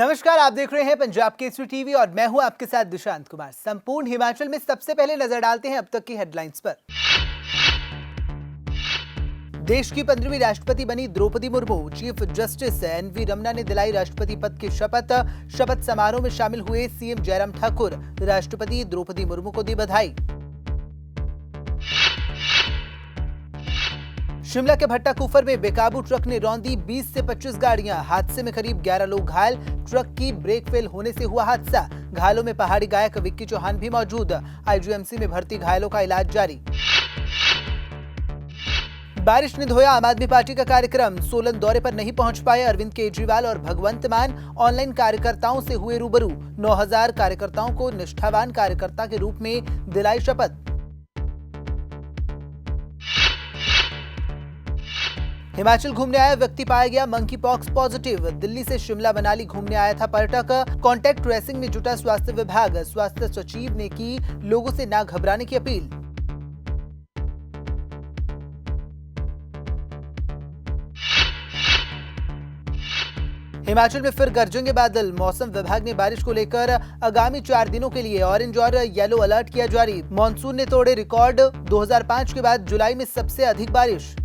नमस्कार, आप देख रहे हैं पंजाब केसरी टीवी और मैं हूं आपके साथ दुशांत कुमार। संपूर्ण हिमाचल में सबसे पहले नजर डालते हैं अब तक की हेडलाइंस पर। देश की 15वीं राष्ट्रपति बनी Draupadi Murmu. Chief justice N V Ramana ने दिलाई राष्ट्रपति पद की शपथ। शपथ समारोह में शामिल हुए सीएम जयराम ठाकुर। राष्ट्रपति द्रौपदी मुर्मू को दी बधाई। शिमला के भट्टा कुफर में बेकाबू ट्रक ने रौंदी 20 से 25 गाड़ियां। हादसे में करीब 11 लोग घायल। ट्रक की ब्रेक फेल होने से हुआ हादसा। घायलों में पहाड़ी गायक विक्की चौहान भी मौजूद। आईजीएमसी में भर्ती घायलों का इलाज जारी। बारिश ने धोया आम आदमी पार्टी का कार्यक्रम। सोलन दौरे पर नहीं पहुंच पाए अरविंद केजरीवाल और भगवंत मान। ऑनलाइन कार्यकर्ताओं से हुए रूबरू। 9000 कार्यकर्ताओं को निष्ठावान कार्यकर्ता के रूप में दिलाई शपथ। हिमाचल घूमने आया व्यक्ति पाया गया मंकी पॉक्स पॉजिटिव। दिल्ली से शिमला मनाली घूमने आया था पर्यटक। कॉन्टैक्ट ट्रेसिंग में जुटा स्वास्थ्य विभाग। स्वास्थ्य सचिव ने की लोगों से ना घबराने की अपील। हिमाचल में फिर गरजेंगे बादल। मौसम विभाग ने बारिश को लेकर आगामी 4 दिनों के लिए ऑरेंज और येलो अलर्ट किया जारी। मॉनसून ने तोड़े रिकॉर्ड। 2005 के बाद जुलाई में सबसे अधिक बारिश।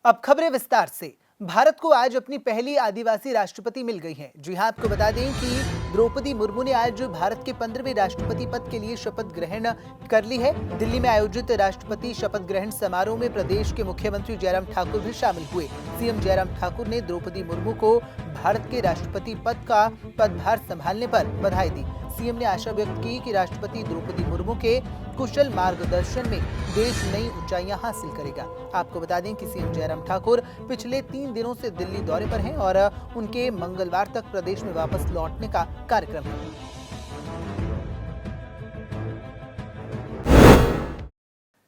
अब खबरें विस्तार से। भारत को आज अपनी पहली आदिवासी राष्ट्रपति मिल गई है। जी हां, आपको बता दें कि द्रौपदी मुर्मू ने आज भारत के 15वें राष्ट्रपति पद के लिए शपथ ग्रहण कर ली है। दिल्ली में आयोजित राष्ट्रपति शपथ ग्रहण समारोह में प्रदेश के मुख्यमंत्री जयराम ठाकुर भी शामिल हुए। सीएम जयराम ठाकुर ने द्रौपदी मुर्मू को भारत के राष्ट्रपति पद का पदभार संभालने पर बधाई दी। सीएम ने आशा व्यक्त की कि राष्ट्रपति द्रौपदी मुर्मू के कुशल मार्गदर्शन में देश नई ऊंचाइयां हासिल करेगा। आपको बता दें कि सीएम जयराम ठाकुर पिछले 3 दिनों से दिल्ली दौरे पर हैं और उनके मंगलवार तक प्रदेश में वापस लौटने का कार्यक्रम है।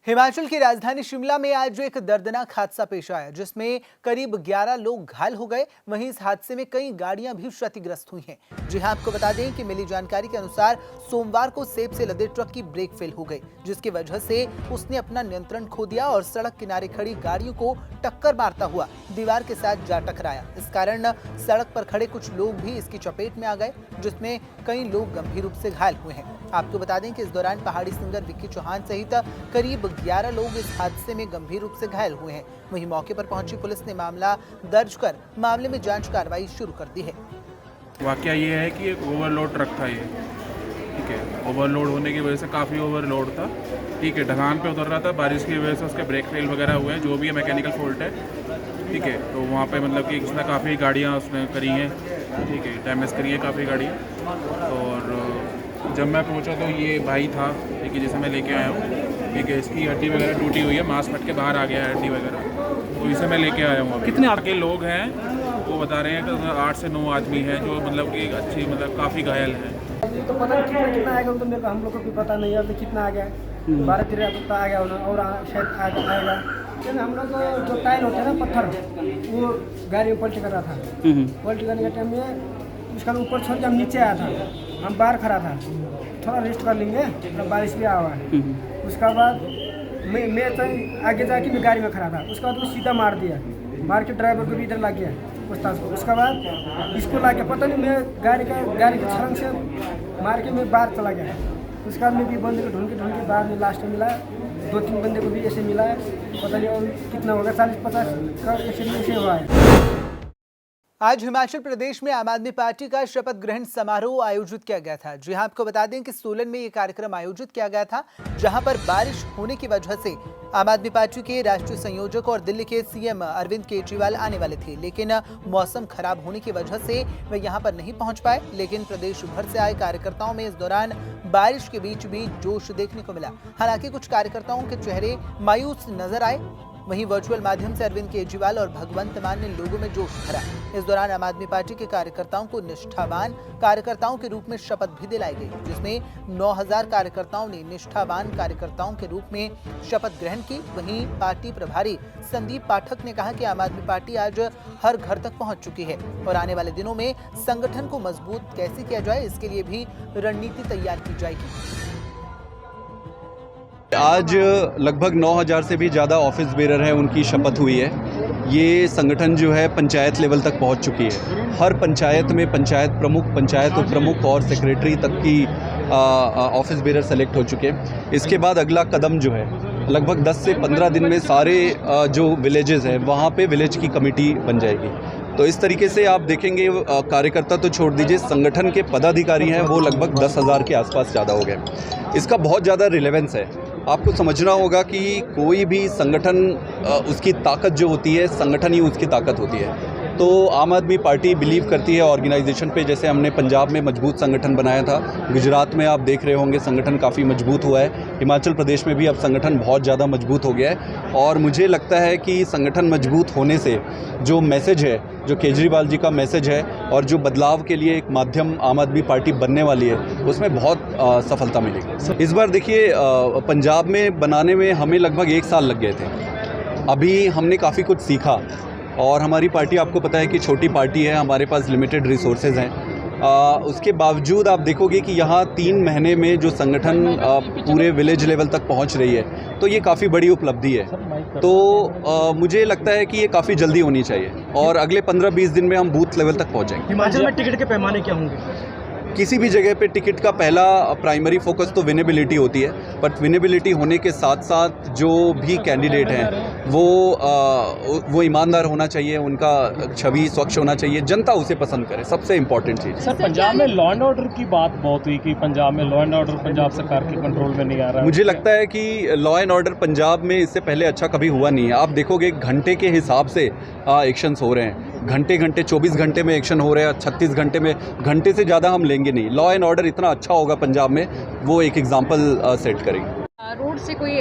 हिमाचल की राजधानी शिमला में आज एक दर्दनाक हादसा पेश आया जिसमें करीब 11 लोग घायल हो गए। वहीं इस हादसे में कई गाड़ियां भी क्षतिग्रस्त हुई हैं। जी हां, आपको बता दें कि मिली जानकारी के अनुसार सोमवार को सेब से लदे ट्रक की ब्रेक फेल हो गई, जिसकी वजह से उसने अपना नियंत्रण खो दिया और सड़क किनारे खड़ी गाड़ियों को टक्कर मारता हुआ दीवार के साथ जा टकराया। इस कारण सड़क पर खड़े कुछ लोग भी इसकी चपेट में आ गए, जिसमें कई लोग गंभीर रूप से घायल हुए हैं। आपको बता दें कि इस दौरान पहाड़ी सिंगर विक्की चौहान सहित करीब 11 लोग इस हादसे में गंभीर रूप से घायल हुए हैं। वहीं मौके पर पहुंची पुलिस ने मामला दर्ज कर मामले में जांच कार्रवाई शुरू कर दी है। वाकया ये है कि एक ओवरलोड ट्रक था ये, ठीक है। ओवरलोड होने की वजह से काफ़ी ओवरलोड था, ठीक है। ढलान पे उतर रहा था, बारिश की वजह से उसके ब्रेक फेल वगैरह हुए हैं, जो भी है मैकेनिकल फॉल्ट है, ठीक है। तो वहाँ पे मतलब कि उसने काफ़ी गाड़ियाँ उसने करी हैं, ठीक है, डैमेज करी हैं काफ़ी गाड़ियाँ। और जब मैं पहुंचा तो ये भाई था, ठीक है, जिसे मैं लेके आया हूँ, ठीक है। इसकी हड्डी वगैरह टूटी हुई है, मांस फट के बाहर आ गया है हड्डी वगैरह, तो इसे मैं लेके आया हूँ। कितने आगे लोग हैं वो बता रहे हैं कि 8 से 9 आदमी हैं जो मतलब कि अच्छी मतलब काफ़ी घायल हैं। तो पता नहीं कितना आएगा, तो मेरे को हम लोग को भी पता नहीं है तो कितना आ गया। 12-13 आ गया और शायद आएगा। लेकिन हम लोग जो टाइल होता है ना, पत्थर, वो गाड़ी में पलटी कर रहा था। पलटी करने के टाइम में उसका ऊपर छोड़ के हम नीचे आया था। हम बाहर खड़ा था, थोड़ा रेस्ट कर लेंगे, थोड़ा बारिश भी आया हुआ है। उसका बाद मैं तो आगे जाके मैं गाड़ी में खड़ा था। उसका बाद वो सीधा मार दिया, मार के ड्राइवर को भी इधर ला गया उस्ताद को। उसके बाद इसको ला के पता नहीं, मैं गाड़ी के छलंग से मार के मैं बाहर चला गया। उसके बाद मैं भी बंदे को ढूंढ के बाद में लास्ट में मिला 2-3 बंदे को भी ऐसे मिला है। पता नहीं और कितना होगा, 40-50 का ऐसे हुआ है। आज हिमाचल प्रदेश में आम आदमी पार्टी का शपथ ग्रहण समारोह आयोजित किया गया था। जी हां, आपको बता दें कि सोलन में ये कार्यक्रम आयोजित किया गया था, जहां पर बारिश होने की वजह से आम आदमी पार्टी के राष्ट्रीय संयोजक और दिल्ली के सीएम अरविंद केजरीवाल आने वाले थे, लेकिन मौसम खराब होने की वजह से वे यहां पर नहीं पहुंच पाए। लेकिन प्रदेश भर से आए कार्यकर्ताओं में इस दौरान बारिश के बीच भी जोश देखने को मिला। हालांकि कुछ कार्यकर्ताओं के चेहरे मायूस नजर आए। वहीं वर्चुअल माध्यम से अरविंद केजरीवाल और भगवंत मान ने लोगों में जोश भरा। इस दौरान आम आदमी पार्टी के कार्यकर्ताओं को निष्ठावान कार्यकर्ताओं के रूप में शपथ भी दिलाई गई, जिसमें 9000 कार्यकर्ताओं ने निष्ठावान कार्यकर्ताओं के रूप में शपथ ग्रहण की। वहीं पार्टी प्रभारी संदीप पाठक ने कहा कि आम आदमी पार्टी आज हर घर तक पहुंच चुकी है और आने वाले दिनों में संगठन को मजबूत कैसे किया जाए, इसके लिए भी रणनीति तैयार की जाएगी। आज लगभग 9,000 से भी ज़्यादा ऑफिस बेरर हैं, उनकी शपथ हुई है। ये संगठन जो है पंचायत लेवल तक पहुंच चुकी है। हर पंचायत में पंचायत प्रमुख, पंचायत उप प्रमुख और सेक्रेटरी तक की ऑफिस बेरर सेलेक्ट हो चुके हैं। इसके बाद अगला कदम जो है लगभग 10 से 15 दिन में सारे जो विलेजेस हैं वहाँ पे विलेज की कमेटी बन जाएगी। तो इस तरीके से आप देखेंगे कार्यकर्ता तो छोड़ दीजिए, संगठन के पदाधिकारी हैं वो लगभग 10,000 के आसपास ज़्यादा हो गए। इसका बहुत ज़्यादा रिलेवेंस है। आपको समझना होगा कि कोई भी संगठन उसकी ताकत जो होती है, संगठन ही उसकी ताकत होती है। तो आम आदमी पार्टी बिलीव करती है ऑर्गेनाइजेशन पे। जैसे हमने पंजाब में मजबूत संगठन बनाया था, गुजरात में आप देख रहे होंगे संगठन काफ़ी मजबूत हुआ है, हिमाचल प्रदेश में भी अब संगठन बहुत ज़्यादा मजबूत हो गया है। और मुझे लगता है कि संगठन मजबूत होने से जो मैसेज है, जो केजरीवाल जी का मैसेज है और जो बदलाव के लिए एक माध्यम आम आदमी पार्टी बनने वाली है, उसमें बहुत सफलता मिलेगी। इस बार देखिए पंजाब में बनाने में हमें लगभग 1 साल लग गए थे। अभी हमने काफ़ी कुछ सीखा और हमारी पार्टी आपको पता है कि छोटी पार्टी है, हमारे पास लिमिटेड रिसोर्सेज हैं। उसके बावजूद आप देखोगे कि यहाँ 3 महीने में जो संगठन पूरे विलेज लेवल तक पहुँच रही है, तो ये काफ़ी बड़ी उपलब्धि है। तो मुझे लगता है कि ये काफ़ी जल्दी होनी चाहिए और अगले 15-20 दिन में हम बूथ लेवल तक पहुँचेंगे। हिमाचल में टिकट के पैमाने क्या होंगे? किसी भी जगह पे टिकट का पहला प्राइमरी फोकस तो विनेबिलिटी होती है, बट विनेबिलिटी होने के साथ साथ जो भी कैंडिडेट हैं वो ईमानदार होना चाहिए, उनका छवि स्वच्छ होना चाहिए, जनता उसे पसंद करे, सबसे इम्पोर्टेंट चीज़। सर, पंजाब में लॉ एंड ऑर्डर की बात बहुत हुई कि पंजाब में लॉ एंड ऑर्डर पंजाब सरकार के कंट्रोल में नहीं आ रहा है। मुझे लगता है कि लॉ एंड ऑर्डर पंजाब में इससे पहले अच्छा कभी हुआ नहीं है। आप देखोगे घंटे के हिसाब से एक्शंस हो रहे हैं, घंटे 24 घंटे में एक्शन हो रहे हैं, 36 घंटे में, घंटे से ज़्यादा हम लेंगे नहीं। लॉ एंड ऑर्डर इतना अच्छा होगा पंजाब में, वो एक एग्जाम्पल सेट करेंगे। रोड से कोई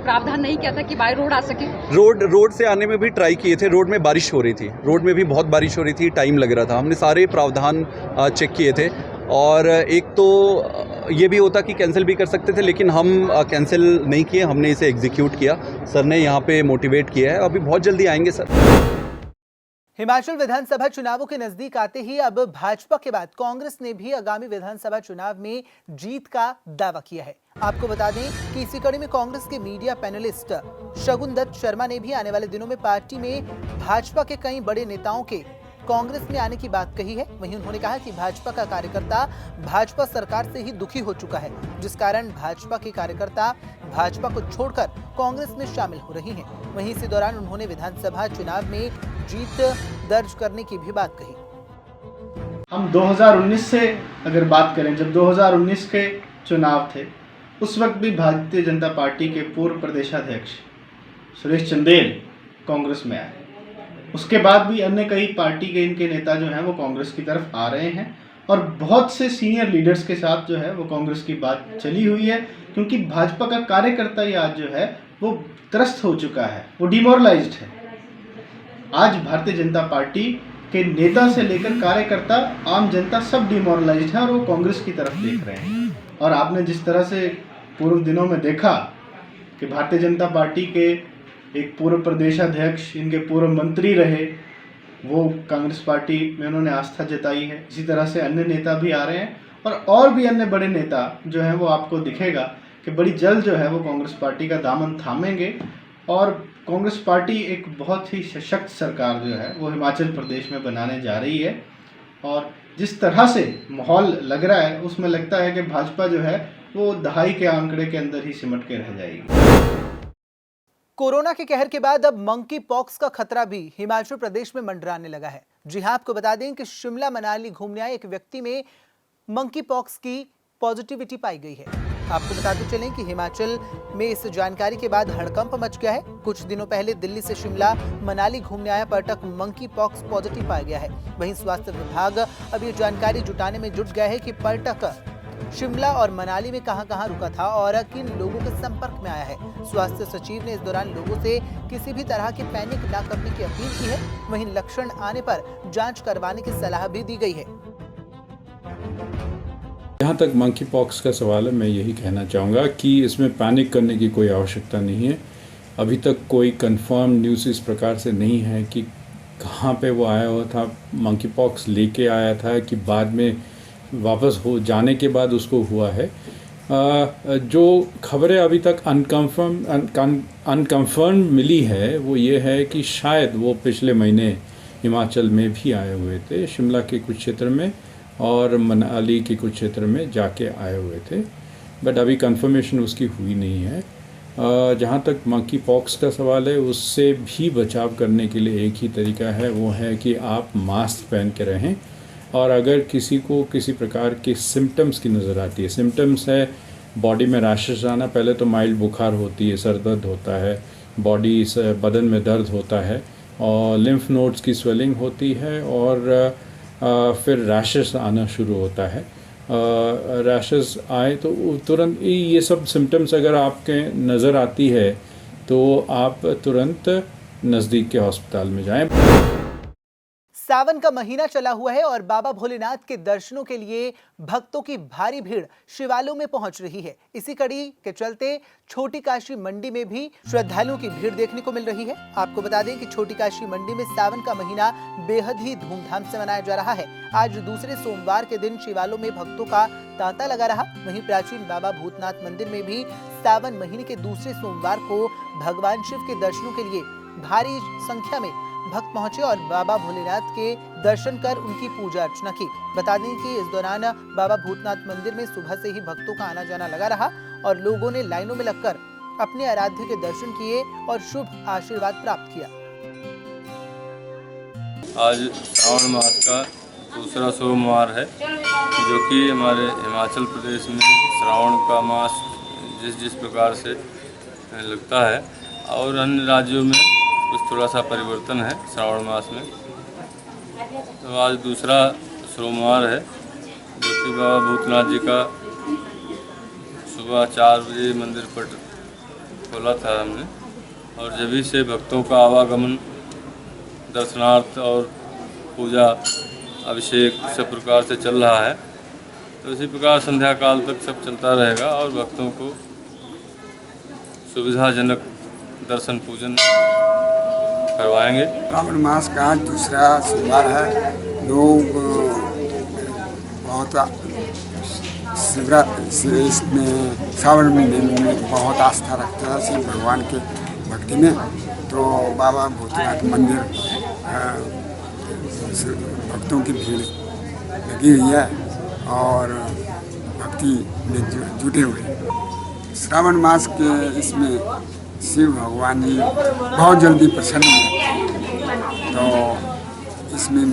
प्रावधान नहीं किया था कि बाय रोड आ सके? रोड से आने में भी ट्राई किए थे। रोड में बारिश हो रही थी, रोड में भी बहुत बारिश हो रही थी, टाइम लग रहा था। हमने सारे प्रावधान चेक किए थे और एक तो ये भी होता कि कैंसिल भी कर सकते थे, लेकिन हम कैंसिल नहीं किए, हमने इसे एग्जीक्यूट किया। सर ने यहाँ पे मोटिवेट किया है, अभी बहुत जल्दी आएंगे सर। हिमाचल विधानसभा चुनावों के नजदीक आते ही अब भाजपा के बाद कांग्रेस ने भी आगामी विधानसभा चुनाव में जीत का दावा किया है। आपको बता दें कि इसी कड़ी में कांग्रेस के मीडिया पैनलिस्ट शगुन दत्त शर्मा ने भी आने वाले दिनों में पार्टी में भाजपा के कई बड़े नेताओं के कांग्रेस में आने की बात कही है। वहीं उन्होंने कहा कि भाजपा का कार्यकर्ता भाजपा सरकार से ही दुखी हो चुका है, जिस कारण भाजपा के कार्यकर्ता भाजपा को छोड़कर कांग्रेस में शामिल हो रही हैं। वहीं इसी दौरान उन्होंने विधानसभा चुनाव में जीत दर्ज करने की भी बात कही। हम 2019 से अगर बात करें, जब 2019 के चुनाव थे, उस वक्त भी भारतीय जनता पार्टी के पूर्व प्रदेशाध्यक्ष सुरेश चंदेल कांग्रेस में आए। उसके बाद भी अन्य कई पार्टी के इनके नेता जो हैं वो कांग्रेस की तरफ आ रहे हैं और बहुत से सीनियर लीडर्स के साथ जो है वो कांग्रेस की बात चली हुई है, क्योंकि भाजपा का कार्यकर्ता ही आज जो है वो त्रस्त हो चुका है, वो डिमोरलाइज्ड है। आज भारतीय जनता पार्टी के नेता से लेकर कार्यकर्ता, आम जनता सब डिमोरलाइज्ड है और वो कांग्रेस की तरफ देख रहे हैं। और आपने जिस तरह से पूर्व दिनों में देखा कि भारतीय जनता पार्टी के एक पूर्व प्रदेशाध्यक्ष, इनके पूर्व मंत्री रहे, वो कांग्रेस पार्टी में उन्होंने आस्था जताई है। इसी तरह से अन्य नेता भी आ रहे हैं और भी अन्य बड़े नेता जो हैं वो आपको दिखेगा कि बड़ी जल्द जो है वो कांग्रेस पार्टी का दामन थामेंगे और कांग्रेस पार्टी एक बहुत ही सशक्त सरकार जो है वो हिमाचल प्रदेश में बनाने जा रही है। और जिस तरह से माहौल लग रहा है उसमें लगता है कि भाजपा जो है वो दहाई के आंकड़े के अंदर ही सिमट के रह जाएगी। कोरोना के कहर के बाद अब मंकी पॉक्स का खतरा भी हिमाचल प्रदेश में मंडराने लगा है। जी हां, आपको बता दें कि शिमला मनाली घूमने आए एक व्यक्ति में मंकी पॉक्स की पॉजिटिविटी पाई गई है। आपको बताते चलें कि हिमाचल में इस जानकारी के बाद हड़कंप मच गया है। कुछ दिनों पहले दिल्ली से शिमला मनाली घूमने आया पर्यटक मंकी पॉक्स पॉजिटिव पाया गया है। वहीं स्वास्थ्य विभाग अब ये जानकारी जुटाने में जुट गया है कि पर्यटक शिमला और मनाली में कहां-कहां रुका था और किन लोगों के संपर्क में आया है। स्वास्थ्य सचिव ने इस दौरान लोगों से किसी भी तरह की पैनिक न करने की अपील की है। वहीं लक्षण आने पर जांच करवाने की सलाह भी दी गई है। जहाँ तक मंकी पॉक्स का सवाल है, मैं यही कहना चाहूँगा कि इसमें पैनिक करने की कोई आवश्यकता नहीं है। अभी तक कोई कंफर्म न्यूज़ इस प्रकार से नहीं है कि कहाँ पे वो आया हुआ था, मंकी पॉक्स लेके आया था कि बाद में वापस हो जाने के बाद उसको हुआ है। जो खबरें अभी तक अनकन्फर्म मिली है वो ये है कि शायद वो पिछले महीने हिमाचल में भी आए हुए थे, शिमला के कुछ क्षेत्र में और मनाली के कुछ क्षेत्र में जाके आए हुए थे, बट अभी कंफर्मेशन उसकी हुई नहीं है। जहाँ तक मंकी पॉक्स का सवाल है, उससे भी बचाव करने के लिए एक ही तरीका है, वो है कि आप मास्क पहन के रहें। और अगर किसी को किसी प्रकार के सिम्टम्स की नज़र आती है, सिम्टम्स है बॉडी में रैशेस आना, पहले तो माइल्ड बुखार होती है, सर दर्द होता है, बॉडी से बदन में दर्द होता है और लिम्फ नोड्स की स्वेलिंग होती है और फिर रैशेस आना शुरू होता है। रैशेस आए तो तुरंत ये सब सिम्टम्स अगर आपके नज़र आती है तो आप तुरंत नज़दीक के अस्पताल में जाएं। सावन का महीना चला हुआ है और बाबा भोलेनाथ के दर्शनों के लिए भक्तों की भारी भीड़ शिवालयों में पहुंच रही है। इसी कड़ी के चलते छोटी काशी मंडी में भी श्रद्धालुओं की भीड़ देखने को मिल रही है। आपको बता दें कि छोटी काशी मंडी में सावन का महीना बेहद ही धूमधाम से मनाया जा रहा है। आज दूसरे सोमवार के दिन शिवालयों में भक्तों का तांता लगा रहा। वहीं प्राचीन बाबा भूतनाथ मंदिर में भी सावन महीने के दूसरे सोमवार को भगवान शिव के दर्शनों के लिए भारी संख्या में भक्त पहुंचे और बाबा भोलेनाथ के दर्शन कर उनकी पूजा अर्चना की। बता दें कि इस दौरान बाबा भूतनाथ मंदिर में सुबह से ही भक्तों का आना जाना लगा रहा और लोगों ने लाइनों में लगकर अपने आराध्य के दर्शन किए और शुभ आशीर्वाद प्राप्त किया। आज श्रावण मास का दूसरा सोमवार है, जो कि हमारे हिमाचल प्रदेश में श्रावण का मास जिस प्रकार से लगता है और अन्य राज्यों में कुछ थोड़ा सा परिवर्तन है श्रावण मास में। तो आज दूसरा सोमवार है, जो कि बाबा भूतनाथ जी का सुबह 4 बजे मंदिर पट खोला था हमने और जभी से भक्तों का आवागमन दर्शनार्थ और पूजा अभिषेक सब प्रकार से चल रहा है। तो इसी प्रकार संध्या काल तक सब चलता रहेगा और भक्तों को सुविधाजनक दर्शन पूजन करवाएंगे। श्रावण मास का दूसरा सोमवार है। लोग बहुत इसमें श्रावण महीने में बहुत आस्था रखते हैं शिव भगवान के भक्ति में। तो बाबा भूतनाथ मंदिर भक्तों की भीड़ लगी हुई है और भक्ति में जुटे हुए हैं। श्रावण मास के इसमें शिव भगवान जी बहुत जल्दी प्रसन्न हुए, तो इसमें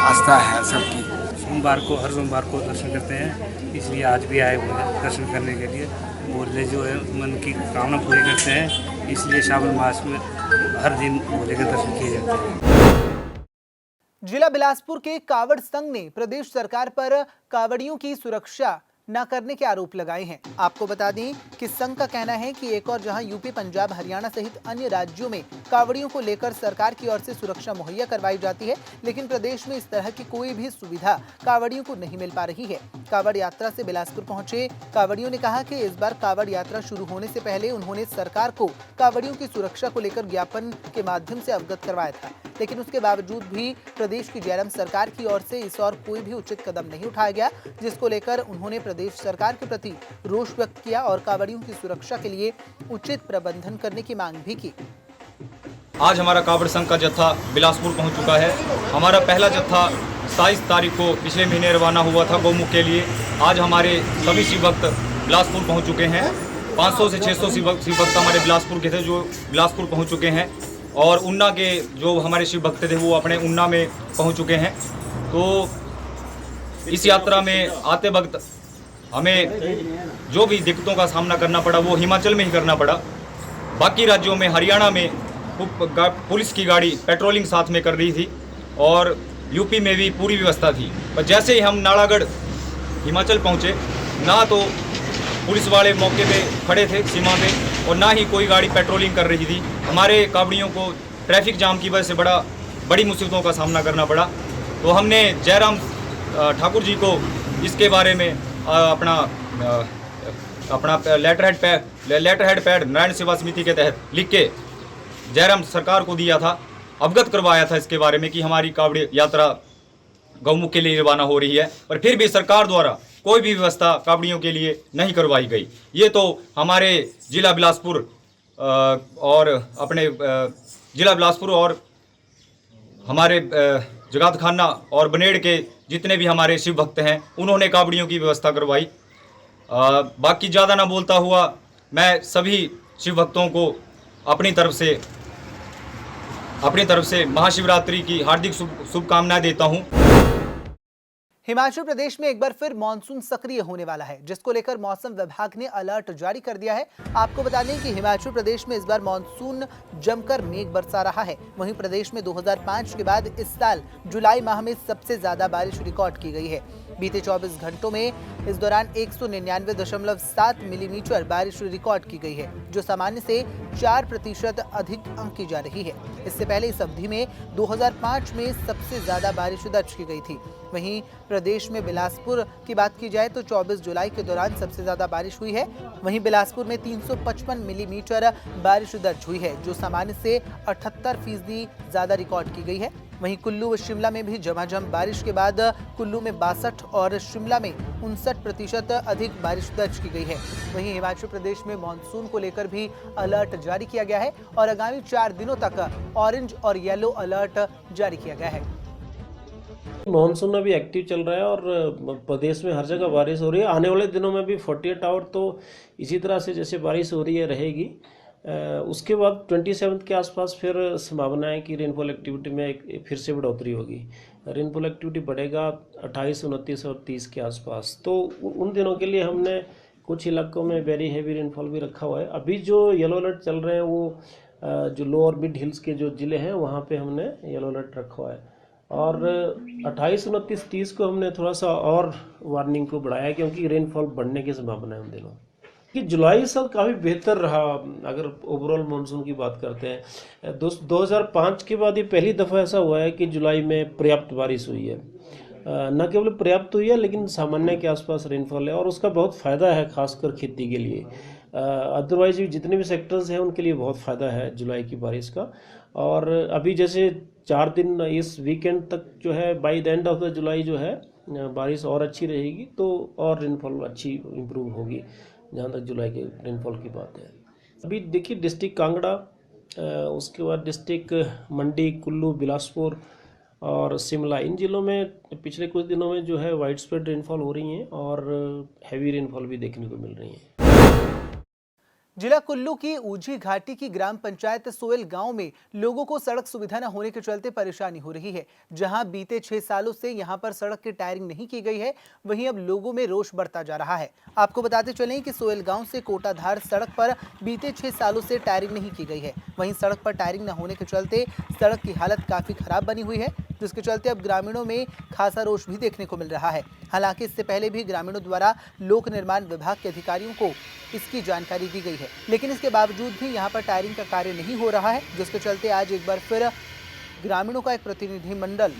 आस्था है सबकी। सोमवार को हर सोमवार को दर्शन करते हैं, इसलिए आज भी आए हुए हैं दर्शन करने के लिए। भोले जो है मन की कामना पूरी करते हैं, इसलिए श्रावण मास में हर दिन भोले के दर्शन किए जाते हैं। जिला बिलासपुर के कावड़ संघ ने प्रदेश सरकार पर कावड़ियों की सुरक्षा न करने के आरोप लगाए हैं। आपको बता दें कि संघ का कहना है कि एक और जहां यूपी, पंजाब, हरियाणा सहित अन्य राज्यों में कावड़ियों को लेकर सरकार की ओर से सुरक्षा मुहैया करवाई जाती है, लेकिन प्रदेश में इस तरह की कोई भी सुविधा कावड़ियों को नहीं मिल पा रही है। कावड़ यात्रा से बिलासपुर पहुंचे कावड़ियों ने कहा कि इस बार कावड़ यात्रा शुरू होने से पहले उन्होंने सरकार को कावड़ियों की सुरक्षा को लेकर ज्ञापन के माध्यम से अवगत करवाया था, लेकिन उसके बावजूद भी प्रदेश की जयराम सरकार की ओर से इस और कोई भी उचित कदम नहीं उठाया गया, जिसको लेकर उन्होंने प्रदेश सरकार के प्रति रोष व्यक्त किया और कावड़ियों की सुरक्षा के लिए उचित प्रबंधन करने की मांग भी की। आज हमारा कावड़ संघ का जत्था बिलासपुर पहुंच चुका है। हमारा पहला जत्था 27 तारीख को पिछले महीने रवाना हुआ था गौमुख के लिए। आज हमारे सभी शिव भक्त बिलासपुर पहुंच चुके हैं। 500 से 600 शिव भक्त हमारे बिलासपुर के थे जो बिलासपुर पहुंच चुके हैं और उन्ना के जो हमारे शिव भक्त थे वो अपने उन्ना में पहुंच चुके हैं। तो इस यात्रा में आते वक्त हमें जो भी दिक्कतों का सामना करना पड़ा वो हिमाचल में ही करना पड़ा। बाकी राज्यों में हरियाणा में पुलिस की गाड़ी पेट्रोलिंग साथ में कर रही थी और यूपी में भी पूरी व्यवस्था थी, पर जैसे ही हम नालागढ़ हिमाचल पहुंचे ना तो पुलिस वाले मौके पे खड़े थे सीमा पे और ना ही कोई गाड़ी पेट्रोलिंग कर रही थी। हमारे कावड़ियों को ट्रैफिक जाम की वजह से बड़ी मुसीबतों का सामना करना पड़ा। तो हमने जयराम ठाकुर जी को इसके बारे में अपना लेटर हेड पैड नारायण सेवा समिति के तहत लिख के जयराम सरकार को दिया था, अवगत करवाया था इसके बारे में कि हमारी कावड़ यात्रा गौमुख के लिए रवाना हो रही है, पर फिर भी सरकार द्वारा कोई भी व्यवस्था कावड़ियों के लिए नहीं करवाई गई। ये तो हमारे जिला बिलासपुर और अपने जिला बिलासपुर और हमारे जगात खाना और बनेड़ के जितने भी हमारे शिव भक्त हैं उन्होंने कावड़ियों की व्यवस्था करवाई। बाकी ज़्यादा ना बोलता हुआ मैं सभी शिव भक्तों को अपनी तरफ से महाशिवरात्रि की हार्दिक शुभकामनाएं देता हूं। हिमाचल प्रदेश में एक बार फिर मानसून सक्रिय होने वाला है, जिसको लेकर मौसम विभाग ने अलर्ट जारी कर दिया है। आपको बता दें कि हिमाचल प्रदेश में इस बार मानसून जमकर मेघ बरसा रहा है। वहीं प्रदेश में 2005 के बाद इस साल जुलाई माह में सबसे ज्यादा बारिश रिकॉर्ड की गई है। बीते 24 घंटों में इस दौरान 199.7 मिलीमीटर बारिश रिकॉर्ड की गई है, जो सामान्य से 4% अधिक आंकी जा रही है। इससे पहले इस अवधि में 2005 में सबसे ज्यादा बारिश दर्ज की गई थी। वहीं प्रदेश में बिलासपुर की बात की जाए तो 24 जुलाई के दौरान सबसे ज्यादा बारिश हुई है। वहीं बिलासपुर में 355 मिलीमीटर बारिश दर्ज हुई है, जो सामान्य से 78% ज्यादा रिकॉर्ड की गई है। वहीं कुल्लू व शिमला में भी झमाझम बारिश के बाद कुल्लू में 62 और शिमला में 59% अधिक बारिश दर्ज की गई है। वहीं हिमाचल प्रदेश में मानसून को लेकर भी अलर्ट जारी किया गया है और आगामी 4 दिनों तक ऑरेंज और येलो अलर्ट जारी किया गया है। मानसून अभी एक्टिव चल रहा है और प्रदेश में हर जगह बारिश हो रही है। आने वाले दिनों में भी 48 आवर तो इसी तरह से जैसे बारिश हो रही है रहेगी। उसके बाद 27 के आसपास फिर संभावना है कि रेनफॉल एक्टिविटी में फिर से बढ़ोतरी होगी। रेनफॉल एक्टिविटी बढ़ेगा 28, 29 और 30 के आसपास। तो उन दिनों के लिए हमने कुछ इलाकों में वेरी हैवी रेनफॉल भी रखा हुआ है। अभी जो येलो अलर्ट चल रहे हैं वो जो लो और मिड हिल्स के जो ज़िले हैं वहाँ पे हमने येलो अलर्ट रखा हुआ है। और 28, 29, 30 को हमने थोड़ा सा और वार्निंग को बढ़ाया क्योंकि रेनफॉल बढ़ने की संभावना है उन दिनों कि जुलाई साल काफ़ी बेहतर रहा। अगर ओवरऑल मानसून की बात करते हैं 2005 के बाद ये पहली दफ़ा ऐसा हुआ है कि जुलाई में पर्याप्त बारिश हुई है। न केवल पर्याप्त हुई है लेकिन सामान्य के आसपास रेनफॉल है और उसका बहुत फ़ायदा है खासकर खेती के लिए। अदरवाइज जितने भी सेक्टर्स हैं उनके लिए बहुत फ़ायदा है जुलाई की बारिश का। और अभी जैसे 4 दिन इस वीकेंड तक जो है by the end of the जुलाई जो है बारिश और अच्छी रहेगी तो और रेनफॉल अच्छी इम्प्रूव होगी जहाँ तक जुलाई के रेनफॉल की बात है। अभी देखिए डिस्ट्रिक्ट कांगड़ा, उसके बाद डिस्ट्रिक्ट मंडी, कुल्लू, बिलासपुर और शिमला, इन जिलों में पिछले कुछ दिनों में जो है वाइड स्प्रेड रेनफॉल हो रही हैं और हैवी रेनफॉल भी देखने को मिल रही है। जिला कुल्लू की ऊझी घाटी की ग्राम पंचायत सोयल गांव में लोगों को सड़क सुविधा न होने के चलते परेशानी हो रही है। जहां बीते 6 सालों से यहां पर सड़क की टायरिंग नहीं की गई है, वहीं अब लोगों में रोष बढ़ता जा रहा है। आपको बताते चलें कि सोयल गांव से कोटाधार सड़क पर बीते 6 सालों से टायरिंग नहीं की गई है। वहीं सड़क पर टायरिंग न होने के चलते सड़क की हालत काफी खराब बनी हुई है, जिसके चलते अब ग्रामीणों में खासा रोष भी देखने को मिल रहा है। हालांकि इससे पहले भी ग्रामीणों द्वारा लोक निर्माण विभाग के अधिकारियों को इसकी जानकारी दी गई है, लेकिन इसके बावजूद भी यहां पर टायरिंग का कार्य नहीं हो रहा है, जिसके चलते आज एक बार फिर ग्रामीणों का एक प्रतिनिधिमंडल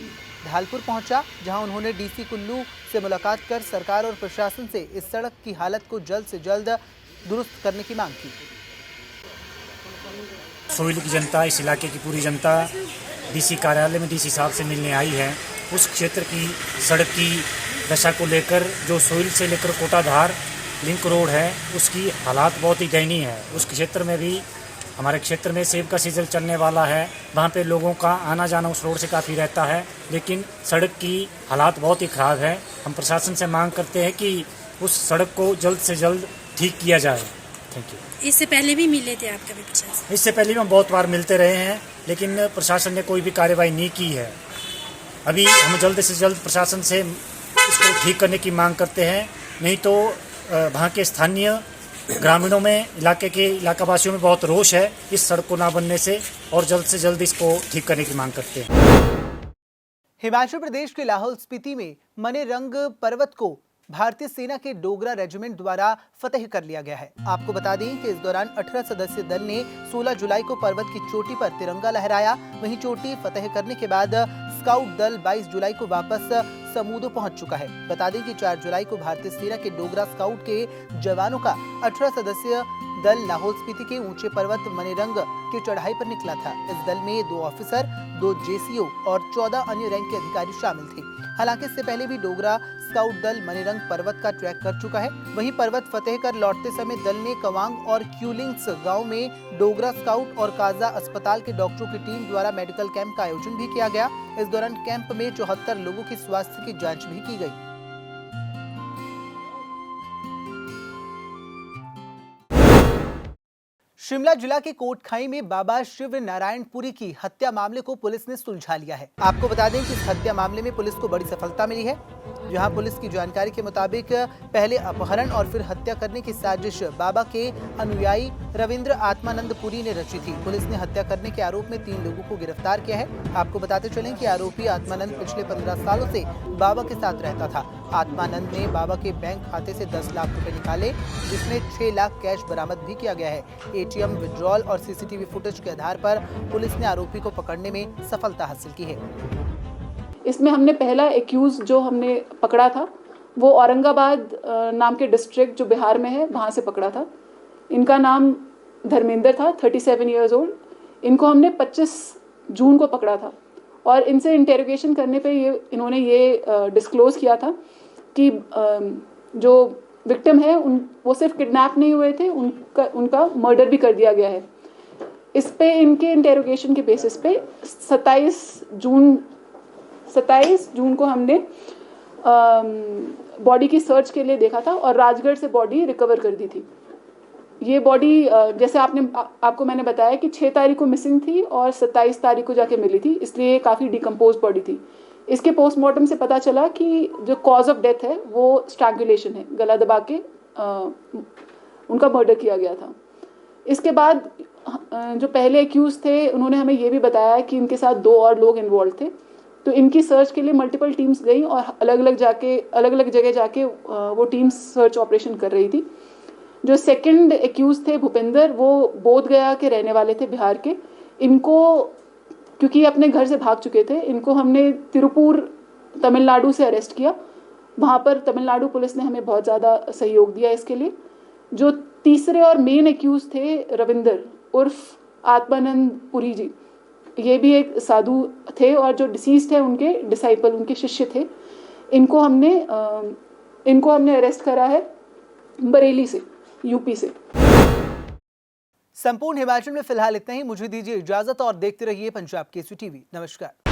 ढालपुर पहुंचा, जहां उन्होंने डीसी कुल्लू से मुलाकात कर सरकार और प्रशासन से इस सड़क की हालत को जल्द से जल्द दुरुस्त करने की मांग की। सोयल की जनता, इस इलाके की पूरी जनता डीसी कार्यालय में डीसी साहब से मिलने आई है। उस क्षेत्र की सड़क की दशा को लेकर जो सोयल से लेकर कोटाधार लिंक रोड है उसकी हालात बहुत ही दयनीय है। उस क्षेत्र में भी हमारे क्षेत्र में सेब का सीजन चलने वाला है, वहाँ पे लोगों का आना जाना उस रोड से काफ़ी रहता है, लेकिन सड़क की हालात बहुत ही ख़राब है। हम प्रशासन से मांग करते हैं कि उस सड़क को जल्द से जल्द ठीक किया जाए। Thank you. इससे पहले भी मिले थे आप कभी प्रशासन? इससे पहले भी हम बहुत बार मिलते रहे हैं, लेकिन प्रशासन ने कोई भी कार्रवाई नहीं की है। अभी हम जल्द से जल्द प्रशासन से इसको ठीक करने की मांग करते हैं, नहीं तो वहाँ के स्थानीय ग्रामीणों में इलाकावासियों में बहुत रोष है इस सड़क को ना बनने से, और जल्द से जल्द इसको ठीक करने की मांग करते हैं। हिमाचल प्रदेश के लाहौल स्पीति में मने रंग पर्वत को भारतीय सेना के डोगरा रेजिमेंट द्वारा फतेह कर लिया गया है। आपको बता दें कि इस दौरान 18 सदस्यीय दल ने 16 जुलाई को पर्वत की चोटी पर तिरंगा लहराया। वहीं चोटी फतेह करने के बाद स्काउट दल 22 जुलाई को वापस समूदो पहुंच चुका है। बता दें कि 4 जुलाई को भारतीय सेना के डोगरा स्काउट के जवानों का 18 सदस्यीय दल लाहौल स्पीति के ऊंचे पर्वत मनीरंग की चढ़ाई पर निकला था। इस दल में 2 ऑफिसर, 2 जेसीओ और 14 अन्य रैंक के अधिकारी शामिल थे। हालांकि इससे पहले भी डोगरा स्काउट दल मनीरंग पर्वत का ट्रैक कर चुका है। वहीं पर्वत फतेह कर लौटते समय दल ने कवांग और क्यूलिंग्स गांव में डोगरा स्काउट और काजा अस्पताल के डॉक्टरों की टीम द्वारा मेडिकल कैंप का आयोजन भी किया गया। इस दौरान कैंप में 74 लोगों की स्वास्थ्य की जांच भी की गई। शिमला जिला के कोटखाई में बाबा शिव नारायणपुरी की हत्या मामले को पुलिस ने सुलझा लिया है। आपको बता दें कि इस हत्या मामले में पुलिस को बड़ी सफलता मिली है, जहां पुलिस की जानकारी के मुताबिक पहले अपहरण और फिर हत्या करने की साजिश बाबा के अनुयायी रविंद्र आत्मानंदपुरी ने रची थी। पुलिस ने हत्या करने के आरोप में 3 लोगों को गिरफ्तार किया है। आपको बताते चलें कि आरोपी आत्मानंद पिछले 15 सालों से बाबा के साथ रहता था। आत्मानंद ने बाबा के बैंक खाते से 10 लाख रुपए निकाले, जिसमें 6 लाख कैश बरामद भी किया गया है। एटीएम विड्रॉल और सीसीटीवी फुटेज के आधार पर पुलिस ने आरोपी को पकड़ने में सफलता हासिल की है। इसमें हमने पहला एक्यूज जो हमने पकड़ा था वो औरंगाबाद नाम के डिस्ट्रिक्ट जो बिहार में है वहाँ से पकड़ा था। इनका नाम धर्मेंद्र था, 37 ईयर्स ओल्ड। इनको हमने 25 जून को पकड़ा था और इनसे इंटेरोगेशन करने पे इन्होंने ये डिस्क्लोज किया था कि जो विक्टिम है वो सिर्फ किडनैप नहीं हुए थे, उनका मर्डर भी कर दिया गया है। इस पे इनके इंटेरोगेशन के बेसिस पे 27 जून को हमने बॉडी की सर्च के लिए देखा था और राजगढ़ से बॉडी रिकवर कर दी थी। ये बॉडी जैसे आपको मैंने बताया कि 6 तारीख को मिसिंग थी और 27 तारीख को जाके मिली थी, इसलिए काफ़ी डिकम्पोज बॉडी थी। इसके पोस्टमार्टम से पता चला कि जो कॉज ऑफ डेथ है वो स्ट्रैंगुलेशन है, गला दबा के उनका मर्डर किया गया था। इसके बाद जो पहले एक्यूज थे उन्होंने हमें ये भी बताया कि इनके साथ 2 और लोग इन्वॉल्व थे। तो इनकी सर्च के लिए मल्टीपल टीम्स गई और अलग अलग जगह जाके वो टीम्स सर्च ऑपरेशन कर रही थी। जो सेकंड एक्यूज थे भूपेंद्र, वो बोध गया के रहने वाले थे, बिहार के। इनको क्योंकि अपने घर से भाग चुके थे, इनको हमने तिरुपुर तमिलनाडु से अरेस्ट किया। वहाँ पर तमिलनाडु पुलिस ने हमें बहुत ज़्यादा सहयोग दिया इसके लिए। जो तीसरे और मेन एक्यूज थे रविंदर उर्फ आत्मानंद पुरी जी, ये भी एक साधु थे और जो डिसीज्ड है उनके डिसाइपल, उनके शिष्य थे। इनको हमने अरेस्ट करा है बरेली से, यूपी से। संपूर्ण हिमाचल में फिलहाल इतना ही। मुझे दीजिए इजाजत और देखते रहिए पंजाब केसरी टीवी। नमस्कार।